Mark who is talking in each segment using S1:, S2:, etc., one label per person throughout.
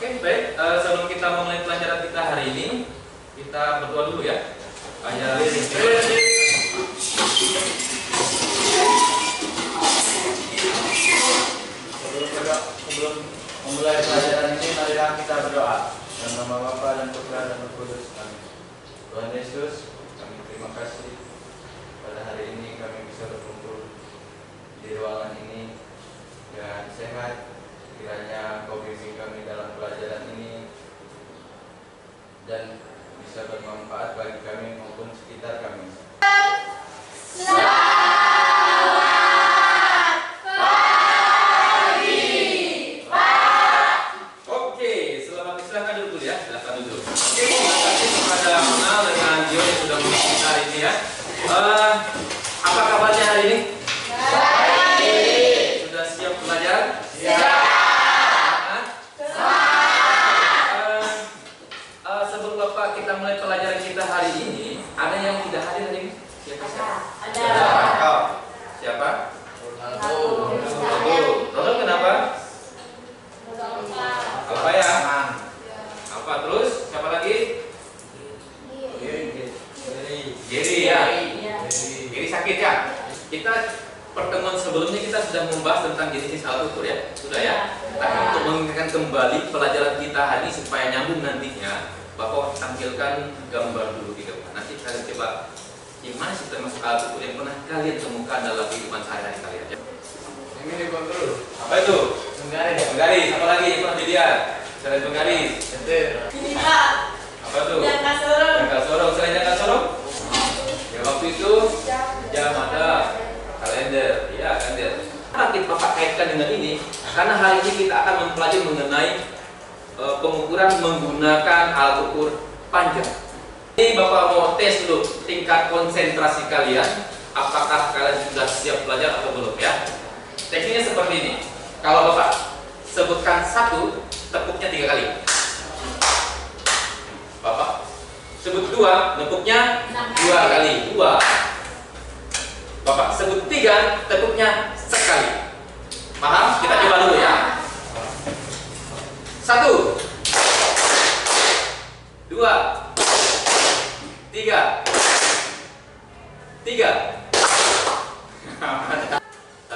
S1: Oke, baik. Sebelum kita memulai pelajaran kita hari ini, kita berdoa dulu ya.
S2: Sebelum memulai pelajaran ini, marilah kita berdoa. Dalam nama Bapa dan Putra dan Roh Kudus. Amin. Tuhan Yesus, kami terima kasih pada hari ini kami bisa berkumpul di ruangan ini dengan sehat. Kiranya Kau bimbing kami dalam pelajaran ini dan bisa bermanfaat bagi kami maupun sekitar kami.
S1: Apa kabarnya hari ini? Baik. Sudah siap belajar? Siap. Sebelum Bapak kita mulai pelajaran kita hari ini, ada yang tidak hadir hari ini? Siapa?
S3: Ada.
S1: Siapa? Ronald kenapa? Apa ya? Apa terus? Siapa lagi? Jerry ya. Jerry sakit ya. Kita pertemuan sebelumnya kita sudah membahas tentang Genesis Al-Tutur ya. Sudah ya. Tapi untuk mengingatkan kembali pelajaran kita hari ini supaya nyambung nantinya, Bapak tampilkan gambar dulu di depan. Nanti kalian coba gimana sih termasuk Al-Tutur yang pernah kalian temukan dalam kehidupan sehari-hari kalian ya.
S2: Ini dikontrol.
S1: Apa itu?
S2: Menggaris.
S1: Menggaris. Apa lagi yang pernah dilihat? Selain menggaris. Apa tuh?
S3: Jangka sorong.
S1: Jangka sorong. Selain jangka sorong? Ya waktu itu jam ada kalender, ya kalender. Nanti Bapak kaitkan dengan ini, karena hari ini kita akan mempelajari mengenai pengukuran menggunakan alat ukur panjang. Ini Bapak mau tes dulu tingkat konsentrasi kalian, apakah kalian sudah siap belajar atau belum ya? Tekniknya seperti ini. Kalau Bapak sebutkan satu, tepuknya 3 kali. Bapak sebut 2, tepuknya 2 kali. 2. Bapak sebut 3, tepuknya sekali. Paham? Kita coba dulu ya. 1, 2, 3.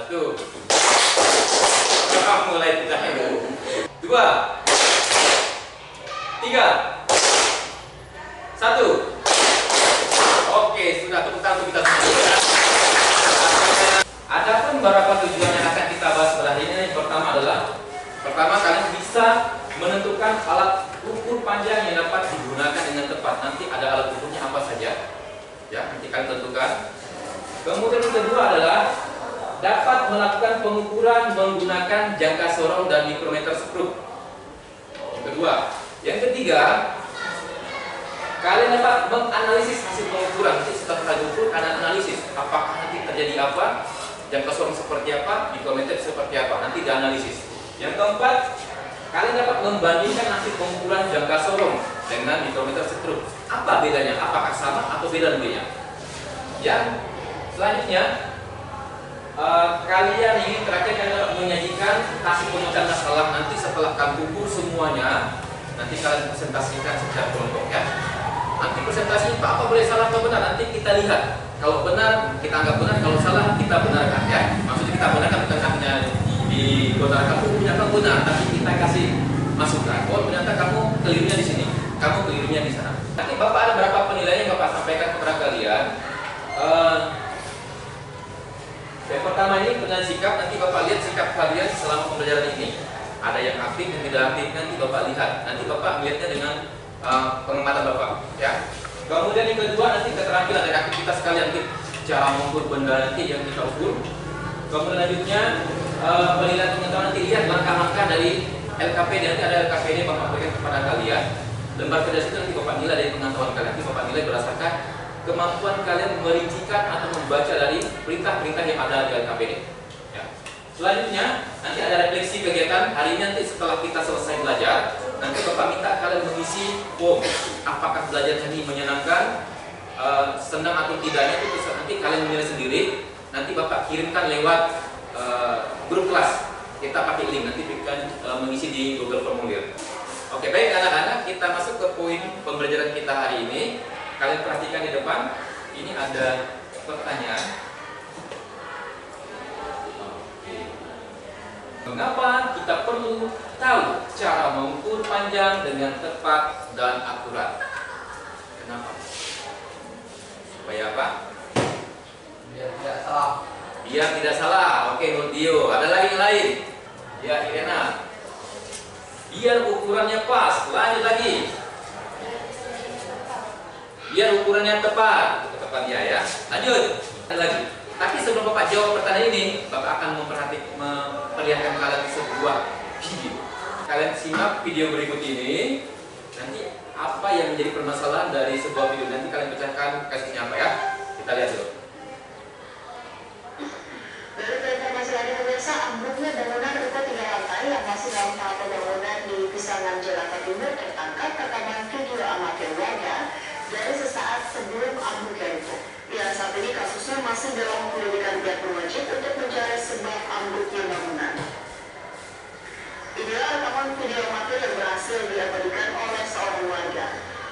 S1: 1. Mulai tidak dulu. 2, 3. 1. Oke, sudah tepuk tangan untuk kita semua. Ada pun beberapa tujuan yang akan kita bahas pada hari ini. Pertama adalah kalian bisa menentukan alat ukur panjang yang dapat digunakan dengan tepat. Nanti ada alat ukurnya apa saja. Ya, nanti kalian tentukan. Kemudian yang kedua adalah dapat melakukan pengukuran menggunakan jangka sorong dan mikrometer skrup. Yang kedua. Yang ketiga, kalian dapat menganalisis hasil pengukuran. Nanti setelah kalian ukur, kalian analisis apakah nanti terjadi apa, jangka sorong seperti apa, mikrometer seperti apa, nanti dianalisis. Yang keempat, kalian dapat membandingkan hasil pengukuran jangka sorong dengan mikrometer skrup. Apa bedanya? Apakah sama atau beda lebihnya? Yang selanjutnya, kalian ini terakhir kalian dapat menyajikan hasil pemecahan masalah. Nanti setelah kalian ukur semuanya, nanti kalian presentasikan secara kelompok ya. Nanti presentasinya apa boleh salah atau benar, nanti kita lihat. Kalau benar kita anggap benar, kalau salah kita benarkan ya. Maksudnya kita benarkan bukan hanya dibenarkan hukumnya kamu benar, tapi kita kasih masukan. Oh ternyata kamu kelirunya di sini, kamu kelirunya di sana. Nanti Bapak ada berapa penilaian yang Bapak sampaikan kepada kalian. Yang pertama ini dengan sikap, nanti Bapak lihat sikap kalian selama pembelajaran ini. Ada yang aktif dan tidak aktif, nanti Bapak lihat. Nanti Bapak melihatnya dengan pengamatan Bapak ya. Kemudian yang kedua nanti keterampilan dari aktivitas kalian, cara mengukur benda nanti yang kita ukur. Kemudian lanjutnya penilaian pengetahuan, nanti lihat langkah-langkah dari LKPD. Nanti ada LKPD Bapak berikan kepada kalian. Lembar kerja itu nanti Bapak nilai dari pengetahuan kalian. Nanti Bapak nilai berdasarkan kemampuan kalian merincikan atau membaca dari perintah-perintah yang ada di LKPD ya. Selanjutnya nanti ada refleksi kegiatan hari ini. Nanti setelah kita selesai belajar, nanti Bapak minta kalian mengisi form. Apakah belajar ini menyenangkan, senang atau tidaknya itu nanti kalian menilai sendiri. Nanti Bapak kirimkan lewat grup kelas. Kita pakai link, nanti kita mengisi di Google Formulir. kita masuk ke poin pembelajaran kita hari ini, kalian perhatikan di depan, ini ada pertanyaan. Mengapa kita perlu tahu cara mengukur panjang dengan tepat dan akurat? Kenapa? Supaya apa?
S2: Biar tidak salah.
S1: Biar tidak salah. Oke, Nudio. Ada lagi yang lain? Ya, Irena. Biar ukurannya pas. Lanjut lagi. Biar ukurannya tepat. Itu tepat ya. Lanjut. Ada lagi. Tapi sebelum Bapak jawab pertanyaan ini, Bapak akan memperlihatkan kalian sebuah video. Kalian simak video berikut ini. Nanti apa yang menjadi permasalahan dari sebuah video, nanti kalian pecahkan kasusnya apa ya. Kita lihat dulu.
S3: Dari informasi lain pemirsa, ambruknya bangunan ruko 3 lantai yang masih dalam tahap pembangunan di Pisangan Jakarta Timur tertangkap rekaman video amatir warga dari sesaat sebelum ambruknya ruko. Ya, saat ini kasusnya masih dalam penyelidikan pihak berwajib untuk mencari sebab ambruknya bangunan. Inilah rekaman video amatir yang berhasil diabadikan oleh seorang warga.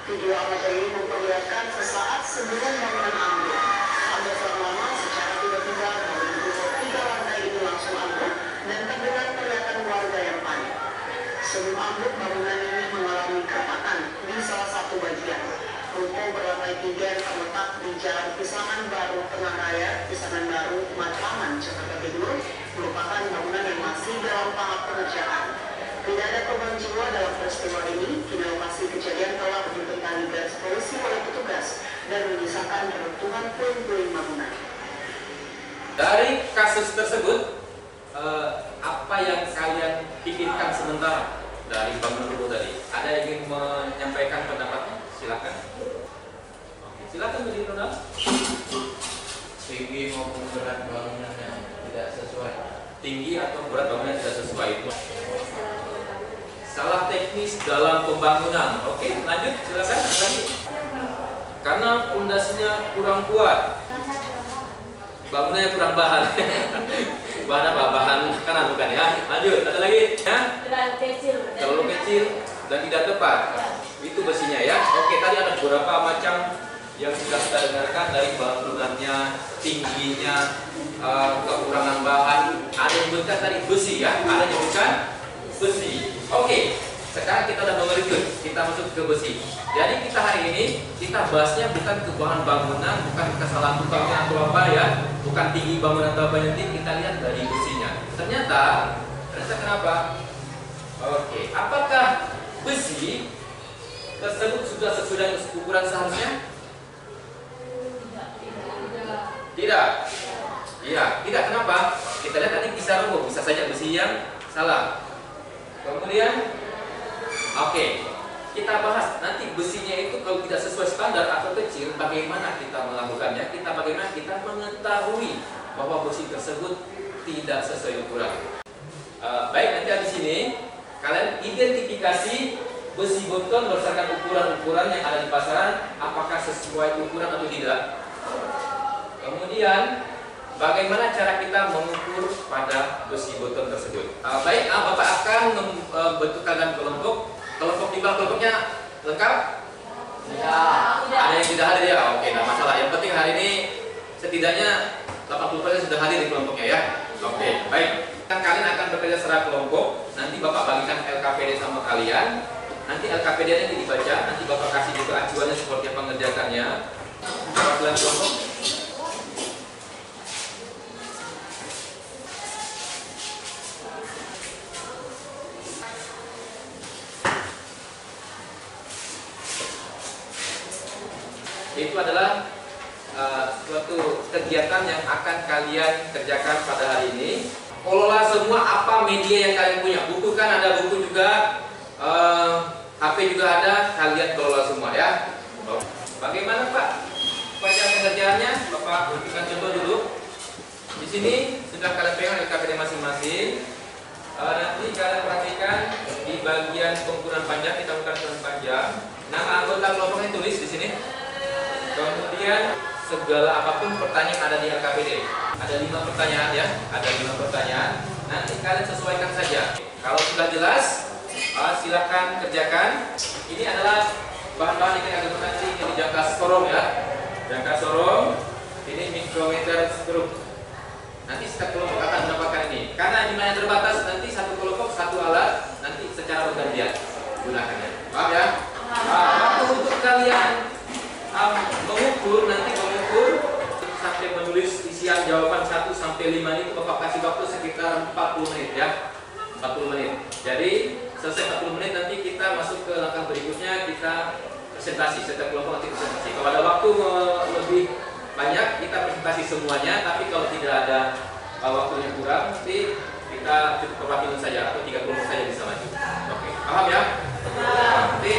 S3: Video amatir ini memperlihatkan sesaat sebelum bangunan ambruk. Hampir lama secara tiba-tiba bangunan ruko 3 lantai itu langsung ambruk dan terdengar teriakan warga yang panik. Sebelum ambruk, bangunan ini mengalami keretakan di salah satu bagian. Ruko berlantai 3 yang terletak di Jalan Pisangan Baru Tengah Raya, Pisangan Baru, Matraman, Jakarta Timur, merupakan bangunan yang masih dalam tahap pengerjaan. Tidak ada korban jiwa dalam peristiwa ini. Kini lokasi kejadian telah dibentangkan garis polisi oleh petugas dan menyisakan keruntuhan puing-puing bangunan.
S1: Dari kasus tersebut, apa yang kalian pikirkan sementara dari bangunan ruko tadi? Ada yang ingin menyampaikan pendapatnya? Silakan. Oke, silakan berdiri Ronald.
S2: Tinggi maupun berat bangunannya tidak sesuai.
S1: Tinggi atau berat bangunan tidak sesuai itu salah teknis dalam pembangunan. Oke, lanjut silakan lagi. Karena pondasinya kurang kuat, bangunannya kurang bahan. Bahan apa? Bahan kanan bukan ya? Lanjut, ada lagi? Ya? Terlalu kecil dan tidak tepat. Itu besinya ya. Oke, tadi ada beberapa macam yang sudah kita dengarkan dari bangunannya, tingginya, kekurangan bahan. Ada yang menyebutkan tadi besi ya, ada yang menyebutkan besi. Oke, sekarang kita udah mengerucut, kita masuk ke besi. Jadi kita hari ini kita bahasnya bukan ke bahan bangunan, bukan kesalahan tukangnya atau apa ya, bukan tinggi bangunan atau apa, nanti kita lihat dari besinya. Ternyata kenapa? Oke, apakah besi tersebut sudah sesuai ukuran seharusnya? Tidak. Iya, tidak. Kenapa? Kita lihat tadi bisa roboh, bisa saja besi yang salah. Kemudian, oke, kita bahas nanti besinya itu kalau tidak sesuai standar atau kecil, bagaimana kita melakukannya? Bagaimana kita mengetahui bahwa besi tersebut tidak sesuai ukuran? Baik, nanti di sini kalian identifikasi besi boton berdasarkan ukuran-ukuran yang ada di pasaran, apakah sesuai ukuran atau tidak. Kemudian, bagaimana cara kita mengukur pada besi boton tersebut? Baik, Bapak akan membentukkan dalam kelompok. Kelompok timbang kelompoknya lengkap?
S2: Ya.
S1: Ada yang tidak hadir ya? Oke, tidak masalah. Yang penting hari ini setidaknya 80% sudah hadir di kelompoknya ya. Oke, baik. Kalian akan bekerja secara kelompok. Nanti Bapak bagikan LKPD sama kalian. Nanti LKPD-nya dibaca. Nanti Bapak kasih juga acuannya seperti apa mengerjakannya. Perwakilan kelompok. Itu adalah suatu kegiatan yang akan kalian kerjakan pada hari ini. Kelola semua apa media yang kalian punya. Buku kan ada, buku juga, HP juga ada, kalian kelola semua ya. Bagaimana Pak? Baca pengerjaannya, Bapak berikan contoh dulu. Di sini sudah kalian pegang LKPD masing-masing. Nanti kalian perhatikan di bagian pengukuran panjang, kita bukan ukuran panjang. Nama anggota kelompoknya tulis di sini. Kemudian segala apapun pertanyaan ada di LKPD. Ada 5 pertanyaan ya, ada 5 pertanyaan. Nanti kalian sesuaikan saja. Kalau sudah jelas, silakan kerjakan. Ini adalah bahan-bahan yang akan digunakan nanti di jangka sorong ya. Jangka sorong, ini mikrometer skrup. Nanti setiap kelompok akan mendapatkan ini. Karena jumlahnya terbatas, nanti satu kelompok satu alat, nanti secara bergantian gunakannya. Paham ya? Waktu untuk kalian mengukur, nanti mengukur sampai menulis isian jawaban 1 sampai 5 ini Bapak kasih waktu sekitar 40 menit ya. 40 menit. Jadi selesai 40 menit nanti kita masuk ke langkah berikutnya, kita presentasi. Setiap kelompok nanti presentasi. Kalau ada waktu lebih banyak kita presentasi semuanya, tapi kalau tidak ada waktunya kurang, nanti kita cukup perwakilan saja atau 3 kelompok saja bisa maju. Oke, paham ya? Nanti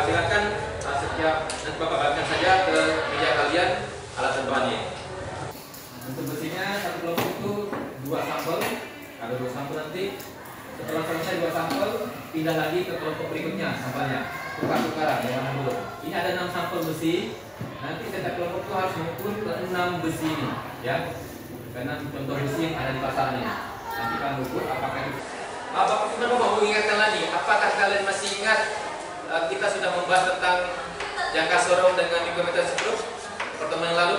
S1: silakan setiap nanti Bapak bagikan saja ke meja kalian alat dan bahannya. Untuk besinya satu kelompok itu 2 sampel, ada 2 sampel nanti. Setelah selesai 2 sampel, pindah lagi ke kelompok berikutnya sampelnya. Tukar-tukaran yang mana dulu. Ini ada 6 sampel besi. Nanti setiap kelompok itu harus mengukur ke 6 besi ini, ya. Karena contoh besi yang ada di pasaran ini. Nanti kalian ukur apakah itu. Bapak Gubernur mau mengingatkan lagi, apakah kalian masih ingat kita sudah membahas tentang jangka sorong dengan mikrometer skrup pertemuan yang lalu?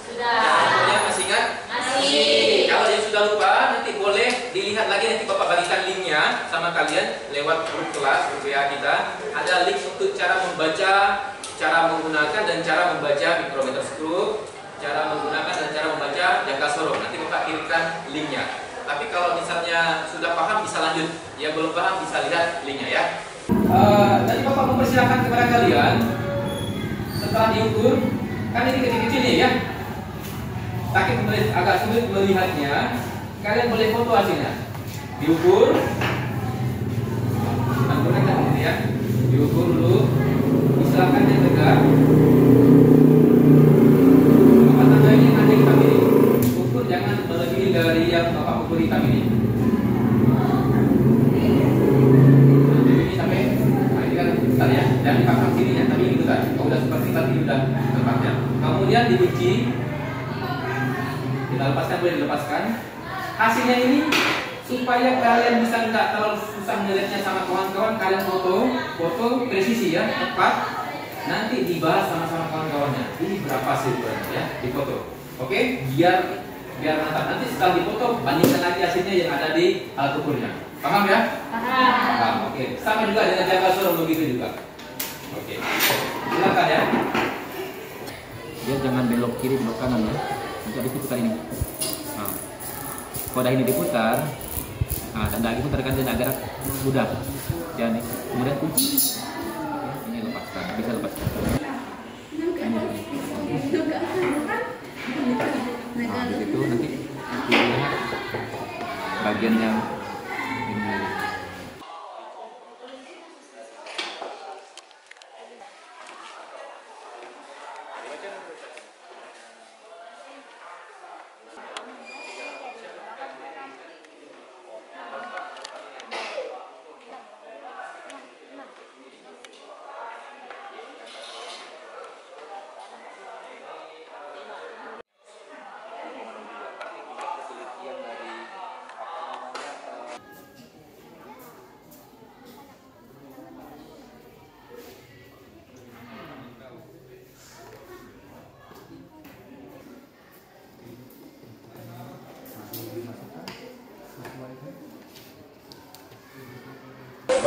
S1: Sudah. Masih ingat? Masih. Kalau yang sudah lupa, nanti boleh dilihat lagi, nanti Bapak bagikan linknya sama kalian lewat grup kelas, grup WA kita. Ada link untuk cara membaca, cara menggunakan dan cara membaca mikrometer skrup, cara menggunakan dan cara membaca jangka sorong. Nanti Bapak kirimkan linknya. Tapi kalau misalnya sudah paham bisa lanjut, yang belum paham bisa lihat linknya ya. Tadi Bapak mempersilahkan kepada kalian setelah diukur, kan ini kecil-kecil nih ya. Sakit agak sulit melihatnya, kalian boleh foto hasilnya. Diukur, ya. Diukur dulu, silakan dia tegak. Apa tanda ini nanti kita pilih. Ukur jangan melebihi dari yang Bapak ukur hitam ini. Ini sampai, ini kan besar ya. Jangan dipaksa sininya, tapi ini besar. Kalau udah seperti tadi udah tempatnya. Kemudian diuji. Kita lepaskan, boleh dilepaskan. Hasilnya ini supaya kalian bisa nggak terlalu susah melihatnya sama kawan-kawan, kalian foto presisi ya, tepat. Nanti dibahas sama-sama kawan-kawannya. Ini berapa sih ya, di foto. Oke, biar mantap. Nanti setelah difoto bandingkan lagi hasilnya yang ada di alat ukurnya. Paham ya? Paham. Oke. Sama juga dengan jangka sorong begitu juga. Oke. Silakan ya.
S4: Dia jangan belok kiri, belok kanan ya. Nanti habis diputar ini. Nah, kalau ini diputar, nah tanda lagi putarkan dan agar mudah. Dan kemudian kunci. Ini lepaskan, bisa lepaskan. Nah, di situ nanti dilihat bagian yang ini.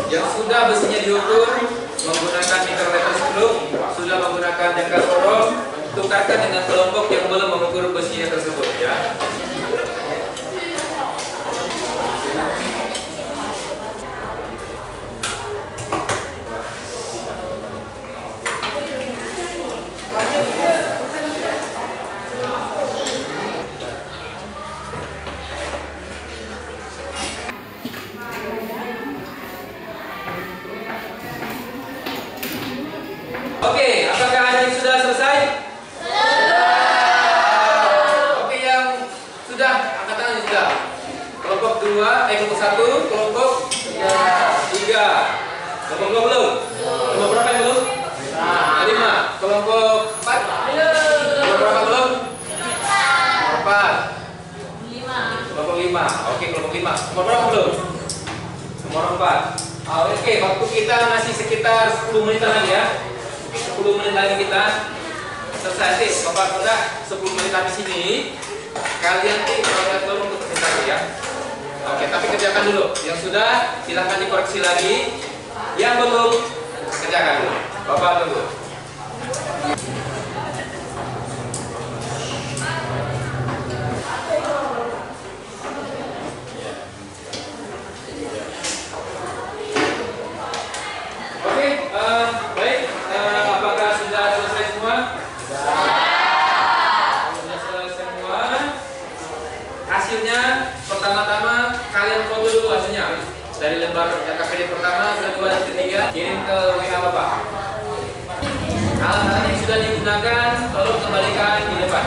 S1: Yang sudah besinya diukur menggunakan mikrometer skrup, sudah menggunakan jangka sorong, tukarkan dengan kelompok yang belum mengukur besinya tersebut ya. Oke, apakah ada yang sudah selesai? Oke, yang sudah angkat tangan yang sudah. Kelompok 2, kelompok 1, kelompok 3. Kelompok 2 belum? Kelompok berapa yang belum? 5. Kelompok 4? Kelompok berapa belum? Kelompok 4. 5. Kelompok 5. Oke, kelompok 5. Kelompok berapa belum? Kelompok 4. Oke, waktu kita masih sekitar 10 menit lagi ya. 10 menit lagi kita selesai sih. Bapak udah 10 menit habis ini. Kalian tolong untuk presentasi ya. Oke, tapi kerjakan dulu. Yang sudah silahkan dikoreksi lagi. Yang belum kerjakan dulu. Bapak tunggu. Oke, baik. Apakah sudah selesai semua? Sudah selesai semua. Hasilnya pertama-tama kalian foto dulu hasilnya dari lembar KPD pertama, kedua, dan ketiga. Kirim ke WA Bapak. Alat-alat yang sudah digunakan tolong kembalikan di depan.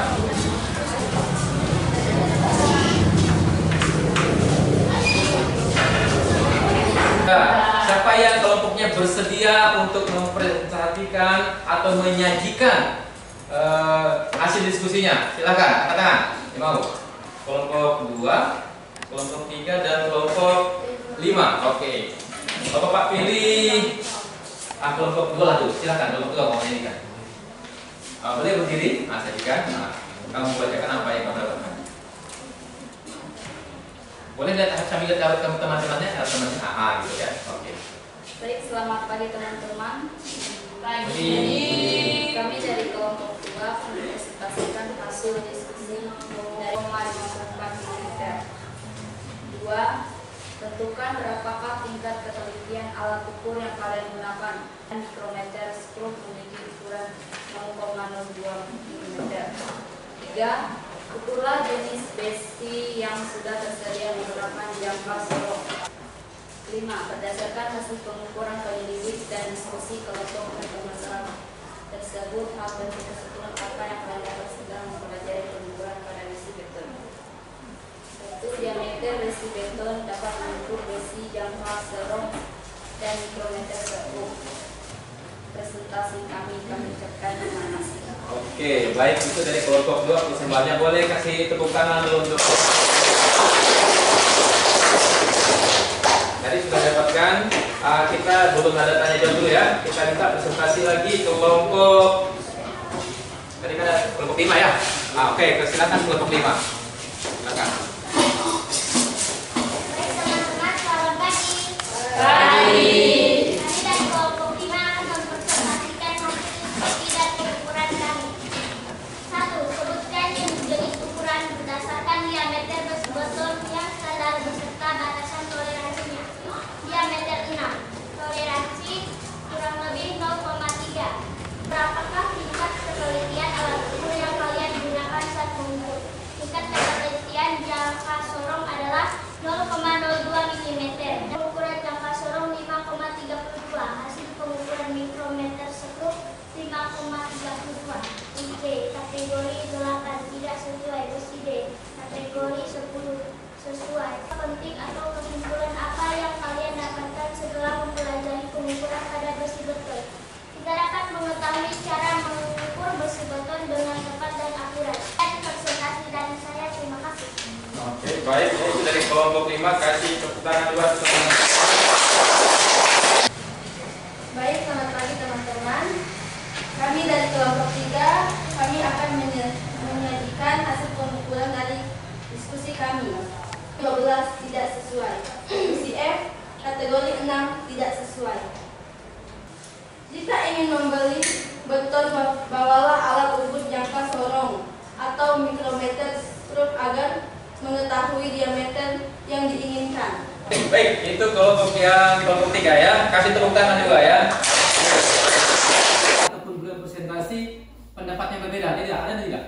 S1: Nah, siapa yang kelompoknya bersedia untuk mempresentasikan atau menyajikan hasil diskusinya? Silakan, angkat tangan. Yang mau? Kelompok 2, kelompok 3, dan kelompok 5. Oke. Bapak pilih kelompok 2 lah tuh. Silakan kelompok 2 mau menyajikan. Boleh berdiri? Sajikan. Kamu bacakan apa yang kamu dapatkan. Boleh lihat sambil lihat teman-temannya, gitu ya. Oke.
S5: Baik, selamat pagi teman-teman.
S1: Pagi.
S5: Kami dari kelompok 2 mempresentasikan hasil diskusi dari 5,54 mm. 2. Tentukan berapakah tingkat ketelitian alat ukur yang kalian gunakan. Mikrometer skrup memiliki ukuran 0,02 mm. 3. Ukurlah jenis besi yang sudah tersedia menggunakan jangka sorong. 5. Berdasarkan hasil pengukuran penyelidik dan diskusi kelompok bermasalah tersebut, hal bentuk kesimpulan apa yang kalian dapat sedang mempelajari pengukuran pada besi beton. 1. Diameter besi beton dapat mengukur besi jangka sorong dan mikrometer skrup. Presentasi kami ucapkan terima kasih.
S1: Oke, baik, itu dari kelompok 2 persembahannya. Boleh kasih tepuk tangan dulu untuk. Tadi sudah dapatkan. Kita belum ada tanya jawab dulu ya. Kita minta presentasi lagi ke kelompok. Tadi kan ada kelompok 5 ya. Oke, silakan kelompok 5. Silakan.
S6: Baik teman-teman, selamat pagi.
S5: Pagi.
S6: Kami dari kelompok 5 akan mempresentasikan hasil diskusi dan pengukuran kami. 1. Sebutkan jenis ukuran berdasarkan diameter besi beton yang standar beserta batasan toleransinya. Diameter 6, toleransi kurang lebih 0,3. Berapakah tingkat ketelitian alat ukur yang kalian gunakan saat mengukur? Tingkat ketelitian jangka sorong adalah 0,02 mm. Pengukuran jangka sorong 5,32. Hasil pengukuran mikrometer skrup 5,32. D. Kategori 8 tidak sesuai. Besi D. Kategori 10 sesuai. Penting atau kesimpulan apa yang kalian dapatkan setelah mempelajari pengukuran pada besi beton? Kita dapat mengetahui cara mengukur besi beton dengan tepat dan akurat. Dan presentasi dari saya, terima kasih.
S1: Oke, baik. Itu dari kelompok 5. Kasih tepuk tangan buat teman-teman.
S5: Baik, selamat pagi teman-teman. Kami dari kelompok 3, kami akan menyajikan hasil pengukuran dari diskusi kami. 12 tidak sesuai. Besi F, kategori 6 tidak sesuai. Jika ingin membeli beton, bawalah alat ukur jangka sorong atau mikrometer skrup agar mengetahui diameter yang diinginkan.
S1: Baik, itu kelompok 3 ya. Kasih tepuk tangan juga ya. Ataupun belum presentasi pendapatnya berbeda. Tidak, ada tidak?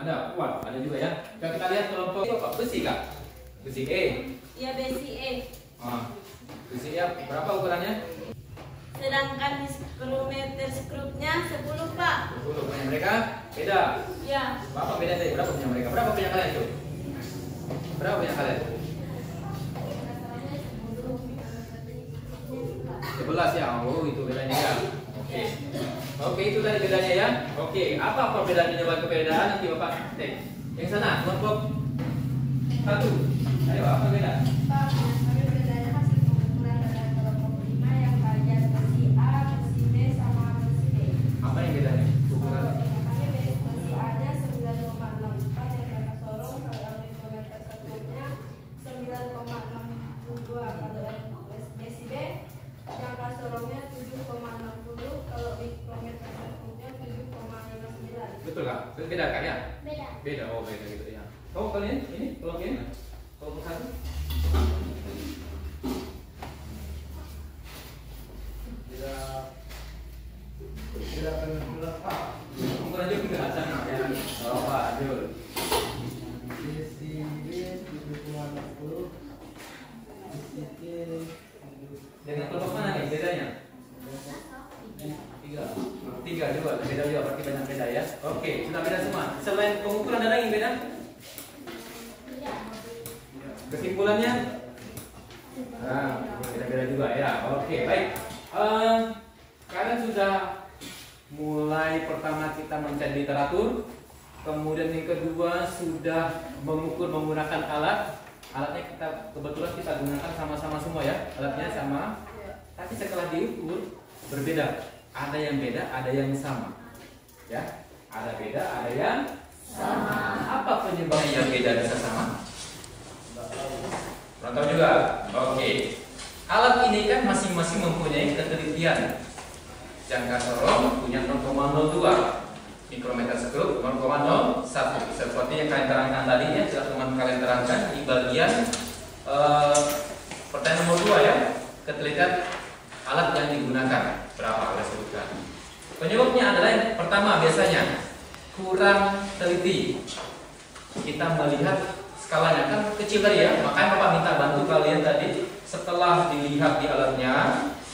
S1: Ada, kuat, ada juga ya. Kita lihat kelompok besi kak. Besi E.
S7: Ya, besi E.
S1: Besi E berapa ukurannya?
S7: Sedangkan mikrometer skrupnya 10, Pak.
S1: 10. Punya mereka beda.
S7: Ya.
S1: Berapa beda tadi? Berapa punya mereka? Berapa punya kalian itu? Berapa punya kalian? 11 ya. Oh, itu bedanya ya. Oke, itu tadi bedanya ya. Oke, apa perbedaannya dengan perbedaan nanti Bapak cek. Yang sana kelompok 1. Ayo, apa beda?
S5: Bedanya hasil
S4: Betul nggak? Beda kan ya?
S6: Beda.
S4: Beda, oh beda gitu ya. Kamu kalian ini kelompok ini? Kelompok 1?
S2: Tidak benar Pak.
S4: Kamu aja juga sama ya. Oh Pak, Jul. Dengan kelompok mana nih bedanya? Tiga juga, beda juga, berarti banyak beda ya. Oke, sudah beda semua. Selain pengukuran ada yang beda? Kesimpulannya? Nah, beda-beda juga ya. Oke, baik. Kalian sudah mulai pertama kita mencari literatur, kemudian yang kedua sudah mengukur menggunakan alat. Alatnya kita kebetulan kita gunakan sama-sama semua ya. Alatnya sama. Tapi setelah diukur berbeda. Ada yang beda, ada yang sama. Ya, ada beda, ada yang sama. Apa penyebabnya yang beda bisa sama? Belum tahu juga. Oke. Alat ini kan masing-masing mempunyai ketelitian. Jangka sorong punya 0,02, mikrometer skrup 0,01. Seperti yang kalian terangkan tadi ya, teman kalian terangkan di bagian pertanyaan nomor 2 ya, ketelitian alat yang digunakan berapa kalian sebutkan. Penyebabnya adalah yang pertama biasanya kurang teliti. Kita melihat skalanya kan kecil tadi ya, makanya Bapak minta bantu kalian tadi setelah dilihat di alatnya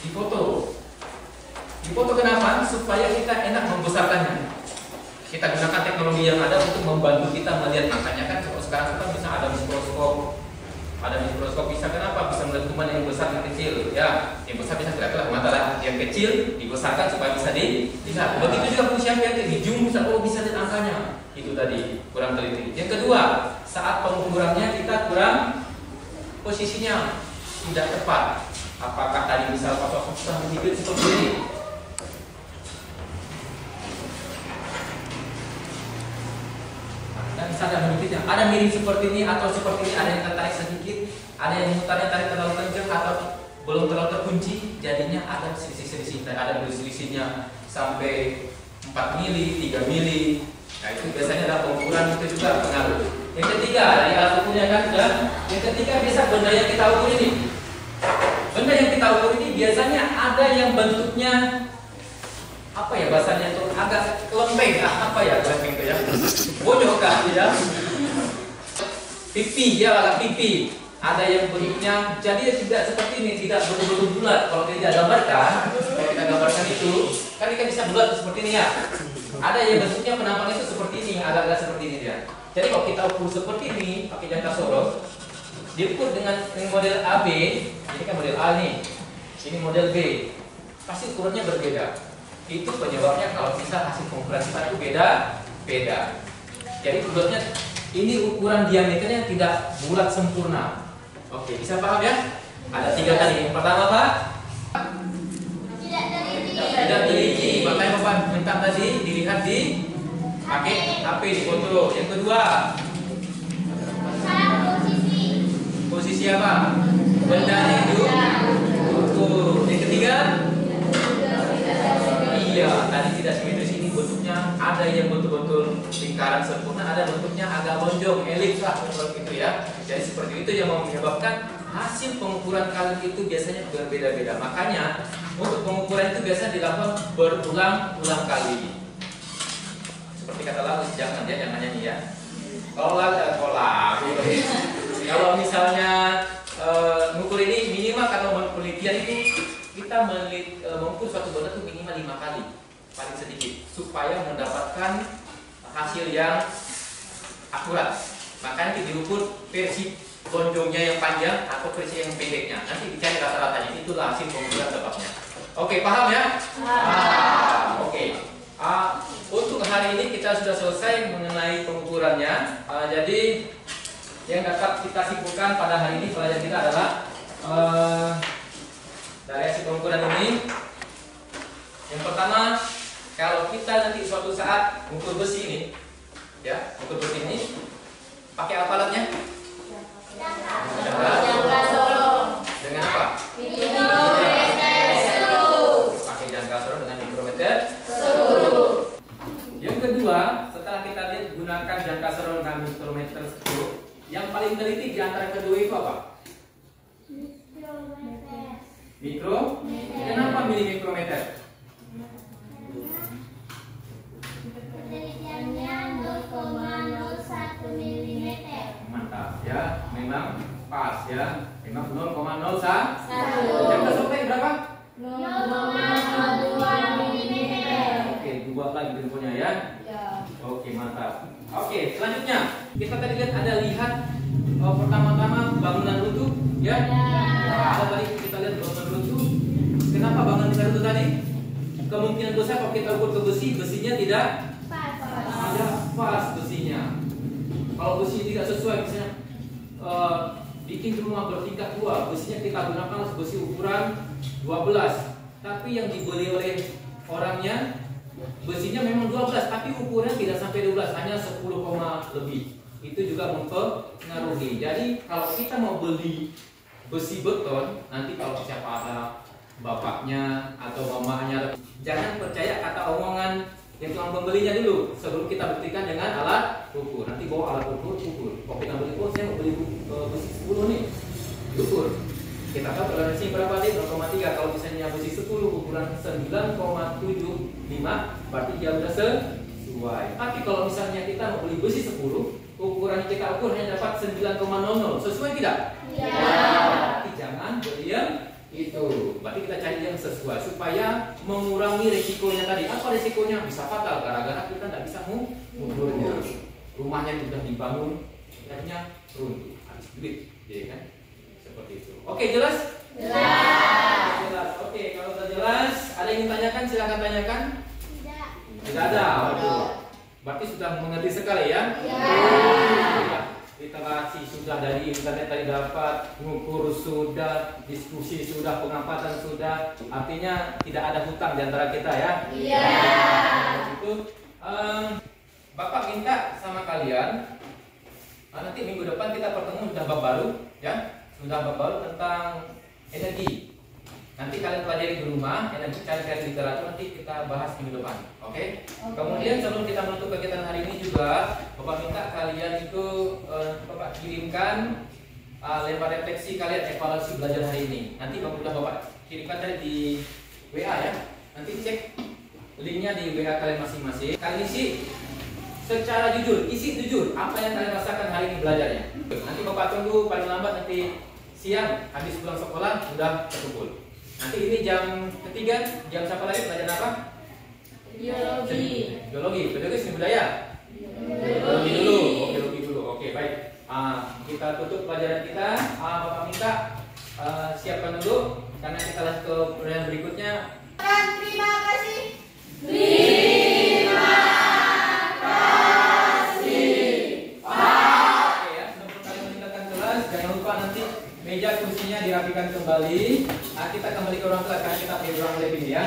S4: difoto. Difoto kenapa? Supaya kita enak membesarkannya. Kita gunakan teknologi yang ada untuk membantu kita melihat. Makanya kan kalau sekarang kita bisa ada mikroskop. Ada mikroskop bisa kenapa? Bisa melihat kuman yang besar dan kecil. Ya, yang besar bisa kelihatan mata lah. Yang kecil dibesarkan supaya bisa dilihat. Begitu juga fungsi yang di zoom bisa lihat angkanya. Itu tadi kurang teliti. Yang kedua, saat pengukurannya kita kurang posisinya tidak tepat. Apakah tadi misal Bapak susah menghidupkan seperti ini? Dan misalnya bentuknya ada miring seperti ini atau seperti ini, ada yang tertarik sedikit, ada yang mutarnya tarik terlalu kencang atau belum terlalu terkunci, jadinya ada selisih-selisih. Ada selisihnya sampai 4 mili, 3 mili. Nah itu biasanya ada pengukuran itu juga pengaruh. Yang ketiga dari alat ukurnya kan sudah. Yang ketiga biasa benda yang kita ukur ini. Benda yang kita ukur ini biasanya ada yang bentuknya apa ya bahasanya itu agak lembek, apa ya lembek itu ya, bonyok kan ya, pipi ya agak pipi. Ada yang bentuknya jadi tidak seperti ini, tidak betul-betul bulat. Kalau kita gambarkan, kalau kita gambarkan itu kan kita bisa bulat seperti ini ya. Ada yang bentuknya penampakan itu seperti ini, agak-agak seperti ini dia. Jadi kalau kita ukur seperti ini pakai jangka sorong, diukur dengan model AB, ini kan model A nih, ini model B, pasti ukurannya berbeda. Itu penyebabnya kalau bisa hasil pengukuran kita itu beda. Jadi bulatnya ini ukuran diameternya tidak bulat sempurna. Oke, bisa paham ya? Ada 3 tadi. Yang pertama apa? Tidak teliti. Makanya Bapak minta tadi dilihat di pakai HP di foto. Yang kedua, posisi apa? Bendanya itu ukur. Yang ketiga, iya, tadi tidak simetris. Ini bentuknya ada yang betul-betul lingkaran sempurna, ada bentuknya agak lonjong, elips lah, gitu ya. Jadi seperti itu yang menyebabkan hasil pengukuran kalian itu biasanya berbeda-beda. Makanya untuk pengukuran itu biasanya dilakukan berulang-ulang kali. Seperti kata lagu, jangan nyanyi ya. Kalau misalnya mengukur ini minimal, kalau penelitian ini kita mengukur suatu benda itu minimal 5 kali paling sedikit supaya mendapatkan hasil yang akurat. Makanya diukur versi lonjongnya yang panjang atau versi yang pendeknya. Nanti dicari rata-ratanya, itulah hasil pengukuran tepatnya. Oke, paham ya? Oke. Untuk hari ini kita sudah selesai mengenai pengukurannya. Jadi yang dapat kita simpulkan pada hari ini pelajaran kita adalah dari hasil pengukuran ini, yang pertama, kalau kita nanti suatu saat mengukur besi ini, ya, mengukur besi ini, pakai apa alatnya?
S6: Jangka sorong.
S4: Dengan apa?
S6: Mikrometer skrup.
S4: Pakai jangka sorong dengan mikrometer skrup. Yang kedua,
S1: paling teliti di antara kedua itu apa? Mikro. Kenapa milih mikrometer?
S6: Penelitiannya 0,01 mm.
S1: Mantap ya, memang pas ya, memang 0,01. Yang kesotek berapa?
S6: 0,02 mm.
S1: Oke, dua lagi infonya ya. Oke, mantap. Oke, selanjutnya kita tadi lihat pertama-tama bangunan runtuh ya. Ada tadi kita lihat bangunan runtuh. Kenapa bangunan bisa runtuh tadi? Kemungkinan besar kalau kita ukur ke besinya tidak pas besinya. Kalau besi tidak sesuai, misalnya bikin rumah bertingkat 2, besinya kita gunakan besi ukuran 12, tapi yang dibeli oleh orangnya besinya memang 12, tapi ukurannya tidak sampai 12, hanya 10, lebih. Itu juga mempengaruhi. Jadi kalau kita mau beli besi beton, nanti kalau siapa ada bapaknya atau mamanya, jangan percaya kata omongan yang tukang pembelinya dulu sebelum kita buktikan dengan alat ukur. Nanti bawa alat ukur. Kalau kita beli, saya mau beli besi 10 nih, diukur. Kita tahu toleransinya berapa deh? 0,3. Kalau misalnya besi 10 ukuran 9,75, berarti dia sudah sesuai. Tapi kalau misalnya kita mau beli besi 10, ukuran kita ukur hanya dapat 9,00, sesuai tidak?
S6: Iya.
S1: Tapi jangan beli yang itu. Berarti kita cari yang sesuai supaya mengurangi resikonya tadi. Apa resikonya? Bisa fatal gara-gara kita tidak bisa mengukurnya. Rumahnya sudah dibangun, akhirnya runtuh, habis duit, ya kan? Seperti itu. Oke, jelas? Jelas. Oke, kalau sudah jelas, ada yang ingin tanyakan? Silakan tanyakan. Tidak ada. Waduh. Berarti sudah mengerti sekali ya? Literasi sudah, dari internet tadi dapat, mengukur sudah, diskusi sudah, pengamatan sudah. Artinya tidak ada hutang di antara kita ya? Iya. Itu Bapak minta sama kalian, nanti minggu depan kita pertemuan sudah bab baru ya, sudah bab baru tentang energi. Nanti kalian pelajari di rumah, energi, cari literatur, nanti kita bahas minggu depan. Oke? Kemudian sebelum kita menutup kegiatan hari ini juga, Bapak minta kalian itu Bapak kirimkan lembar refleksi kalian evaluasi belajar hari ini. Nanti Bapak kirimkan tadi di WA ya. Nanti cek linknya di WA kalian masing-masing. Kalian isi secara jujur, isi jujur apa yang kalian rasakan hari ini belajarnya. Nanti Bapak tunggu paling lambat nanti siang habis pulang sekolah sudah terkumpul. Nanti ini jam ketiga, jam siapa lagi belajar apa? Biologi. Seni budaya. Biologi dulu. Oke, biologi dulu. Oke, baik. Kita tutup pelajaran kita. Bapak minta siapkan dulu karena kita lanjut ke pelajaran berikutnya.
S7: Terima kasih.
S1: Oke ya, sebelum kalian meninggalkan kelas, jangan lupa nanti meja kursinya dirapikan kembali. Kita kembali ke ruang kelas karena kita punya ruang lebih ya.